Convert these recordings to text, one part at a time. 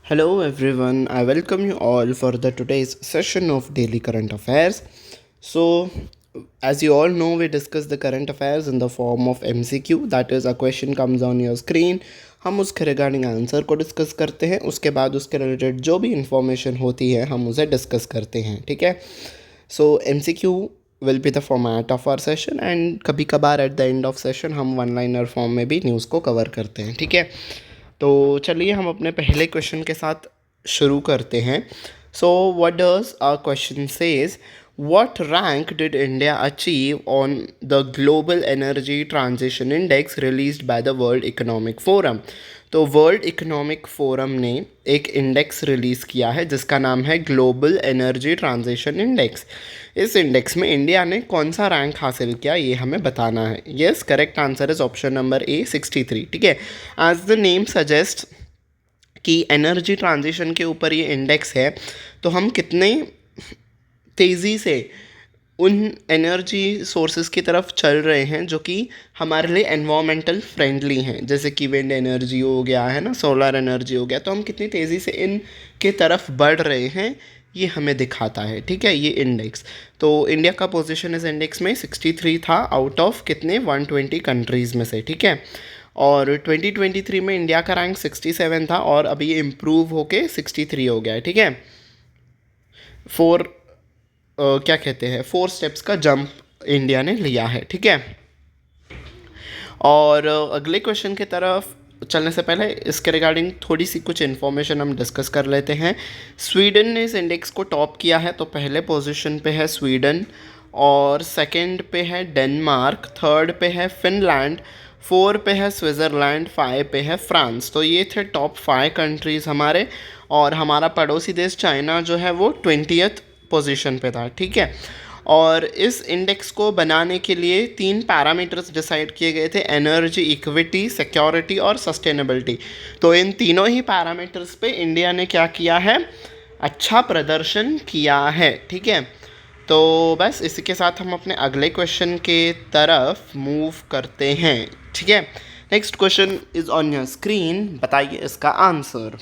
Hello everyone, I welcome you all for the today's session of daily current affairs. So, as you all know, we discuss the current affairs in the form of MCQ, that is a question comes on your screen. हम उसके regarding answer को discuss करते हैं, उसके बाद उसके related जो भी इंफॉर्मेशन होती है हम उसे डिस्कस करते हैं. ठीक है. So MCQ will be the format of our session and कभी कभार at the end of session हम वन लाइनर फॉर्म में भी न्यूज़ को कवर करते हैं. ठीक है. तो चलिए हम अपने पहले क्वेश्चन के साथ शुरू करते हैं. So what does our question says, what rank did India achieve on the Global Energy Transition Index released by the World Economic Forum? तो वर्ल्ड इकोनॉमिक फोरम ने एक इंडेक्स रिलीज़ किया है जिसका नाम है ग्लोबल एनर्जी ट्रांजिशन इंडेक्स. इस index में इंडिया ने कौन सा रैंक हासिल किया ये हमें बताना है. Yes, correct answer is option number A 63. ठीक है. एज द नेम सजेस्ट कि एनर्जी ट्रांजिशन के ऊपर ये इंडेक्स है, तो हम कितने तेज़ी से उन एनर्जी सोर्सेज की तरफ चल रहे हैं जो कि हमारे लिए एनवायरमेंटल फ्रेंडली हैं, जैसे कि विंड एनर्जी हो गया है ना, सोलर एनर्जी हो गया. तो हम कितनी तेज़ी से इन के तरफ बढ़ रहे हैं ये हमें दिखाता है. ठीक है, ये इंडेक्स. तो इंडिया का पोजीशन इस इंडेक्स में 63 था आउट ऑफ कितने 120 कंट्रीज़ में से. ठीक है. और 2023 में इंडिया का रैंक 67 था और अभी ये इम्प्रूव होके 63 हो गया है. ठीक है. क्या कहते हैं 4 स्टेप्स का जंप इंडिया ने लिया है. ठीक है. और अगले क्वेश्चन की तरफ चलने से पहले इसके रिगार्डिंग थोड़ी सी कुछ इन्फॉर्मेशन हम डिस्कस कर लेते हैं. स्वीडन ने इस इंडेक्स को टॉप किया है, तो पहले पोजीशन पे है स्वीडन, और सेकंड पे है डेनमार्क, थर्ड पे है फिनलैंड, 4 पे है स्विट्ज़रलैंड, 5 पे है फ्रांस. तो ये थे टॉप 5 कंट्रीज़ हमारे. और हमारा पड़ोसी देश चाइना जो है वो 20th पोजीशन पे था. ठीक है. और इस इंडेक्स को बनाने के लिए 3 पैरामीटर्स डिसाइड किए गए थे: एनर्जी, इक्विटी, सिक्योरिटी और सस्टेनेबिलिटी. तो इन तीनों ही पैरामीटर्स पे इंडिया ने क्या किया है, अच्छा प्रदर्शन किया है. ठीक है. तो बस इसी के साथ हम अपने अगले क्वेश्चन के तरफ मूव करते हैं. ठीक है. Next question is on your screen. बताइए इसका आंसर.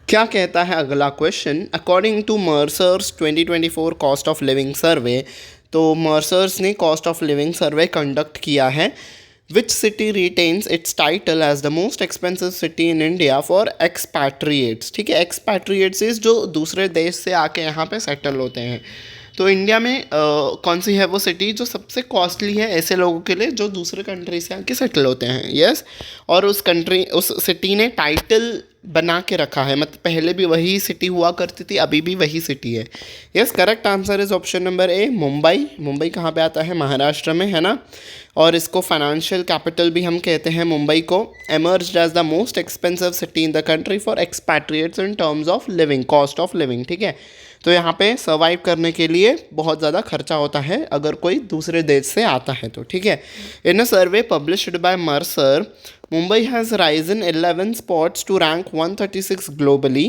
क्या कहता है अगला question, according to Mercer's 2024 cost of living survey. तो मर्सर्स ने cost of living survey conduct किया है. Which city retains its title as the most expensive city in India for expatriates. ठीक है. एक्सपैट्रिएट्स जो दूसरे देश से आके यहाँ पे सेटल होते हैं. तो इंडिया में कौन सी है वो सिटी जो सबसे कॉस्टली है ऐसे लोगों के लिए जो दूसरे कंट्री से आके सेटल होते हैं. यस. और उस सिटी ने टाइटल बना के रखा है, मतलब पहले भी वही सिटी हुआ करती थी, अभी भी वही सिटी है. Yes, correct answer is option number A Mumbai. Mumbai कहाँ पे आता है, महाराष्ट्र में है ना. और इसको फाइनेंशियल कैपिटल भी हम कहते हैं मुंबई को. Emerged as the most expensive city in the country for expatriates in terms of living, cost of living. ठीक है. तो यहाँ पे सर्वाइव करने के लिए बहुत ज़्यादा खर्चा होता है अगर कोई दूसरे देश से आता है तो. ठीक है. In a survey published by Mercer, Mumbai has risen 11 spots to rank 136 globally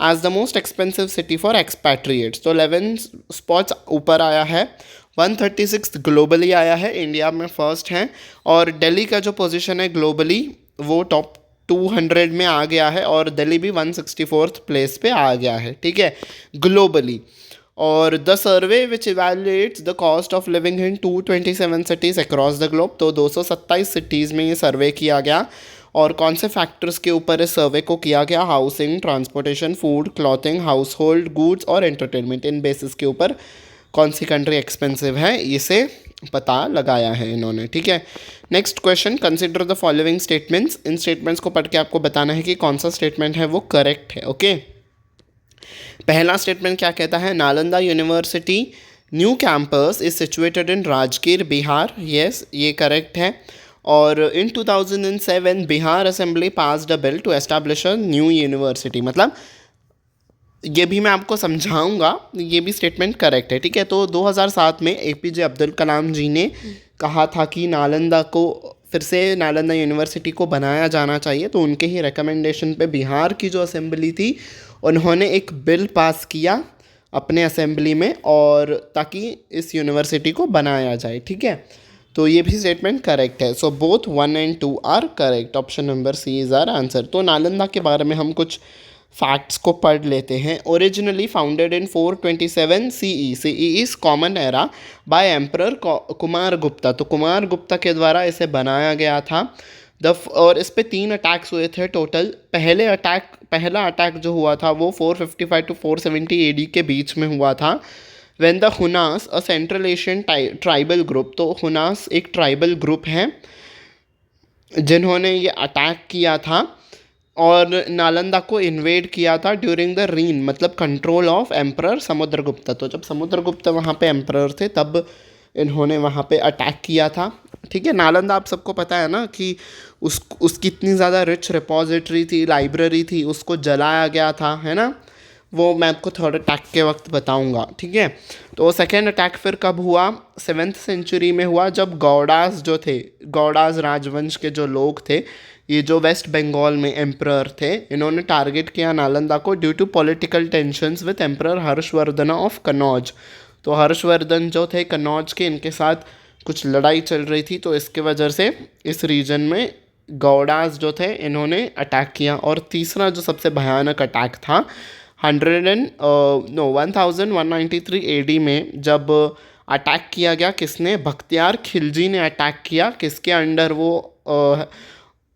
as the most expensive city for expatriates. तो 11 स्पॉट्स ऊपर आया है, 136 ग्लोबली आया है, इंडिया में फर्स्ट हैं. और दिल्ली का जो पोजीशन है ग्लोबली वो टॉप 200 में आ गया है और दिल्ली भी 164th प्लेस पे आ गया है. ठीक है, ग्लोबली. और the survey which evaluates the cost of living in 227 cities across the globe. तो 227 सिटीज़ में ये सर्वे किया गया. और कौन से फैक्टर्स के ऊपर इस सर्वे को किया गया, housing, transportation, food, clothing, house hold goods और एंटरटेनमेंट. इन बेसिस के ऊपर कौन सी कंट्री एक्सपेंसिव है इसे पता लगाया है इन्होंने. ठीक है. Next question, consider the following statements. In statements को पढ़ के आपको बताना है कि कौन सा स्टेटमेंट है वो करेक्ट है. ओके. पहला स्टेटमेंट क्या कहता है, Nalanda university new campus is situated in Rajgir, Bihar. Yes, ये करेक्ट है. और in 2007 Bihar assembly passed a bill to establish a new university. मतलब ये भी मैं आपको समझाऊंगा, ये भी स्टेटमेंट करेक्ट है. ठीक है. तो 2007 में APJ अब्दुल कलाम जी ने कहा था कि नालंदा को फिर से नालंदा यूनिवर्सिटी को बनाया जाना चाहिए. तो उनके ही रिकमेंडेशन पे बिहार की जो असेंबली थी उन्होंने एक बिल पास किया अपने असेंबली में, और ताकि इस यूनिवर्सिटी को बनाया जाए. ठीक है. तो ये भी स्टेटमेंट करेक्ट है। So both 1 and 2 are correct. Option number C is our answer. तो नालंदा के बारे में हम कुछ फैक्ट्स को पढ़ लेते हैं। Originally founded in 427 CE, CE is common era by emperor Kumar Gupta. तो कुमार गुप्ता के द्वारा इसे बनाया गया था। और इस पे 3 अटैक्स हुए थे टोटल। पहला अटैक जो हुआ था वो 455 टू 470 AD के बीच में हुआ था। When the Huns a central Asian tribal group, तो हुनास एक ट्राइबल ग्रुप है जिन्होंने ये अटैक किया था और नालंदा को इन्वेड किया था ड्यूरिंग द रीन, मतलब कंट्रोल ऑफ एम्परर समुद्रगुप्त। तो जब समुद्रगुप्त वहाँ पे एम्परर थे तब इन्होंने वहाँ पे अटैक किया था। ठीक है, नालंदा आप सबको पता है ना कि उसकी इतनी ज़्यादा रिच रिपोजिटरी थी, लाइब्रेरी थी, उसको जलाया गया था, है ना। वो मैं आपको थर्ड अटैक के वक्त बताऊंगा। ठीक है, तो सेकेंड अटैक फिर कब हुआ? 7th सेंचुरी में हुआ, जब गौड़ास जो थे, गौड़ास राजवंश के जो लोग थे, ये जो वेस्ट बंगाल में एम्परर थे, इन्होंने टारगेट किया नालंदा को due to political tensions with emperor Harshavardhana of Kannauj. तो हर्षवर्धन जो थे कनौज के, इनके साथ कुछ लड़ाई चल रही थी, तो इसके वजह से इस रीजन में गौड़ास जो थे इन्होंने अटैक किया। और तीसरा जो सबसे भयानक अटैक था 1193 AD में, जब अटैक किया गया, किसने? बख्तियार खिलजी ने अटैक किया। किसके अंडर वो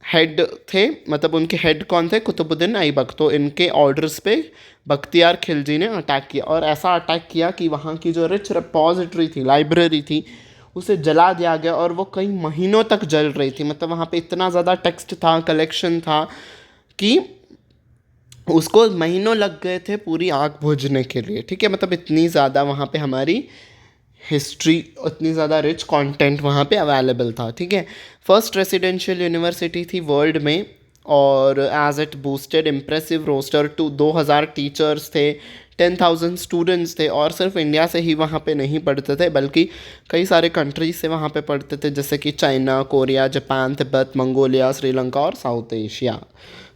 हेड थे, मतलब उनके हेड कौन थे? कुतुबुद्दीन ऐबक। तो इनके ऑर्डर्स पे बख्तियार खिलजी ने अटैक किया और ऐसा अटैक किया कि वहाँ की जो रिच रिपोजिटरी थी, लाइब्रेरी थी, उसे जला दिया गया और वो कई महीनों तक जल रही थी। मतलब वहाँ पे इतना ज़्यादा टेक्स्ट था, कलेक्शन था कि उसको महीनों लग गए थे पूरी आग बुझने के लिए। ठीक है, मतलब इतनी ज़्यादा वहाँ पे हमारी हिस्ट्री, उतनी ज़्यादा रिच कंटेंट वहाँ पे अवेलेबल था। ठीक है, फर्स्ट रेसिडेंशियल यूनिवर्सिटी थी वर्ल्ड में और as it boasted impressive roster to 2000 teachers थे, 10,000 स्टूडेंट्स थे और सिर्फ इंडिया से ही वहाँ पे नहीं पढ़ते थे बल्कि कई सारे कंट्रीज से वहाँ पे पढ़ते थे, जैसे कि China, Korea, Japan, Tibet, Mongolia, Sri Lanka और साउथ एशिया।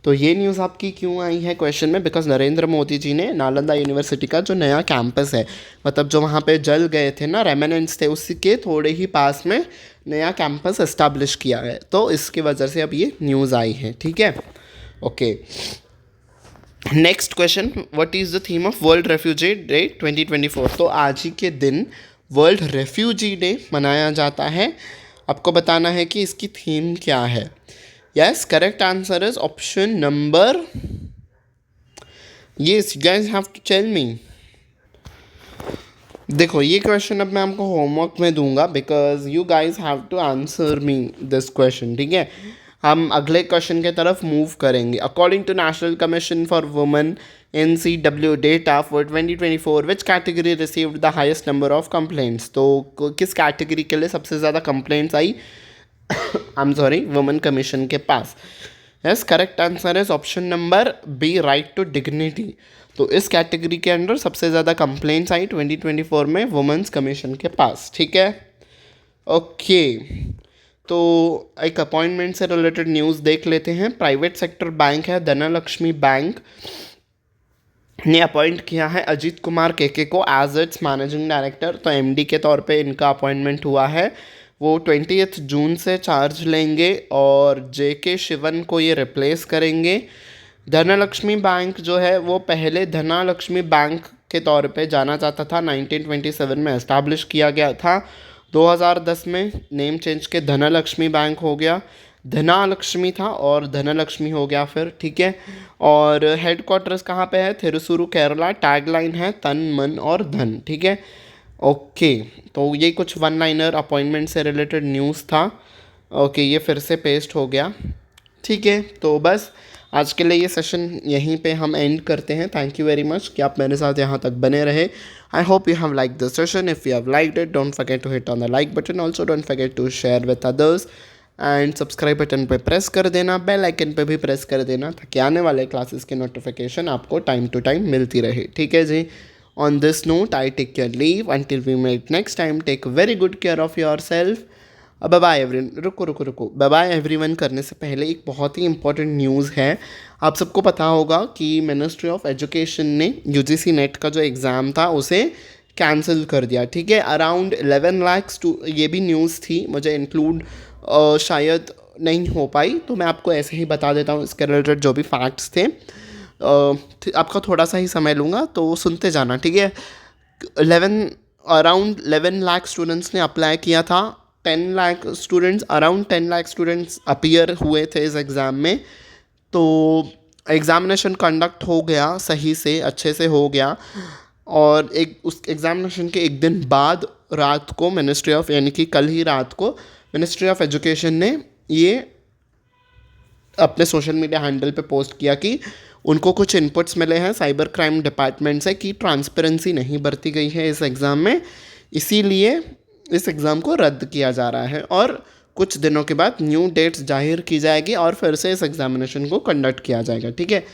तो ये न्यूज़ आपकी क्यों आई है क्वेश्चन में? बिकॉज नरेंद्र मोदी जी ने नालंदा यूनिवर्सिटी का जो नया कैंपस है, मतलब जो वहाँ पे जल गए थे ना, रेमिनेंट्स थे, उसी के थोड़े ही पास में नया कैंपस इस्टेब्लिश किया है, तो इसकी वजह से अब ये न्यूज़ आई है। ठीक है, okay. Next question, what is the theme of world refugee day 2024? तो आज ही के दिन वर्ल्ड रेफ्यूजी डे मनाया जाता है। आपको बताना है कि इसकी थीम क्या है। Yes, correct answer is option number. Yes, you guys have to tell me. देखो, ये क्वेश्चन अब मैं आपको होमवर्क में दूंगा because you guys have to answer me this question. ठीक है, हम अगले क्वेश्चन की तरफ मूव करेंगे। According to National Commission for Women NCW data for 2024, which category received the highest number of complaints? तो किस कैटेगरी के लिए सबसे ज़्यादा कंप्लेंट्स आई I am sorry, women commission के पास? Yes, correct answer is option number B, right to dignity. तो इस कैटेगरी के अंडर सबसे ज़्यादा कंप्लेंट्स आई 2024 में वुमेन्स कमीशन के पास। ठीक है, ओके। तो एक अपॉइंटमेंट से रिलेटेड न्यूज़ देख लेते हैं। प्राइवेट सेक्टर बैंक है धनलक्ष्मी बैंक ने अपॉइंट किया है अजीत कुमार केके को एज इट्स मैनेजिंग डायरेक्टर। तो MD के तौर पे इनका अपॉइंटमेंट हुआ है। वो 20 जून से चार्ज लेंगे और JK शिवन को ये रिप्लेस करेंगे। धनलक्ष्मी बैंक जो है वो पहले धनलक्ष्मी बैंक के तौर पे जाना जाता था, 1927 में एस्टैब्लिश किया गया था। 2010 में नेम चेंज के धनलक्ष्मी बैंक हो गया, धनालक्ष्मी था और धनलक्ष्मी हो गया फिर। ठीक है, और हेड क्वार्टर्स कहाँ पे है? थिरुसुरु, केरला। टैगलाइन है तन मन और धन। ठीक है, ओके। तो ये कुछ वन लाइनर अपॉइंटमेंट से रिलेटेड न्यूज़ था। ओके, ये फिर से पेस्ट हो गया। ठीक है, तो बस आज के लिए ये सेशन यहीं पे हम एंड करते हैं। थैंक यू वेरी मच कि आप मेरे साथ यहाँ तक बने रहे। I hope you have like this session. If you have liked it, don't forget to hit on the like button. Also don't forget to share with others and subscribe button पे press कर देना, bell icon पे भी press कर देना ताकि आने वाले क्लासेस की नोटिफिकेशन आपको टाइम टू टाइम मिलती रहे। ठीक है जी, on this note I take your leave until we met next time. Take very good care of your self. Bye bye everyone. रुको, बाय बाय एवरीवन करने से पहले एक बहुत ही इंपॉर्टेंट न्यूज़ है। आप सबको पता होगा कि मिनिस्ट्री ऑफ एजुकेशन ने UGC नेट का जो एग्ज़ाम था उसे कैंसिल कर दिया, ठीक है। अराउंड 11 लाख, ये भी न्यूज़ थी, मुझे इंक्लूड शायद नहीं हो पाई, तो मैं आपको ऐसे ही बता देता हूँ इसके रिलेटेड जो भी फैक्ट्स थे। आपका थोड़ा सा ही समय लूँगा तो सुनते जाना, ठीक है। 11 अराउंड 11 लाख स्टूडेंट्स ने अप्लाई किया था। 10 lakh students, around 10 lakh students appear हुए थे इस एग्ज़ाम में। तो एग्ज़ामिनेशन कंडक्ट हो गया सही से, अच्छे से हो गया। और एक उस एग्ज़ामिनेशन के एक दिन बाद रात को मिनिस्ट्री ऑफ, यानी कि कल ही रात को मिनिस्ट्री ऑफ एजुकेशन ने ये अपने सोशल मीडिया हैंडल पे पोस्ट किया कि उनको कुछ इनपुट्स मिले हैं साइबर क्राइम डिपार्टमेंट से कि ट्रांसपेरेंसी नहीं बरती गई है इस एग्ज़ाम में, इसीलिए इस एग्ज़ाम को रद्द किया जा रहा है और कुछ दिनों के बाद न्यू डेट्स जाहिर की जाएगी और फिर से इस एग्ज़ामिनेशन को कंडक्ट किया जाएगा, ठीक है।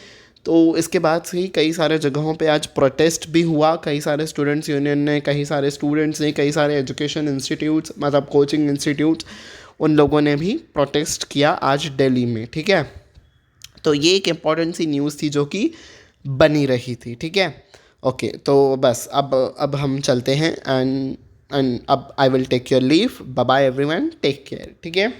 तो इसके बाद से ही कई सारे जगहों पे आज प्रोटेस्ट भी हुआ, कई सारे स्टूडेंट्स यूनियन ने, कई सारे स्टूडेंट्स ने, कई सारे एजुकेशन इंस्टीट्यूट्स, मतलब कोचिंग इंस्टीट्यूट्स, उन लोगों ने भी प्रोटेस्ट किया आज दिल्ली में, ठीक है। तो ये एक इम्पॉर्टेंट सी न्यूज़ थी जो कि बनी रही थी, ठीक है। ओके, तो बस अब हम चलते हैं एंड अब I will take your leave. Bye bye everyone, take care, ठीक है।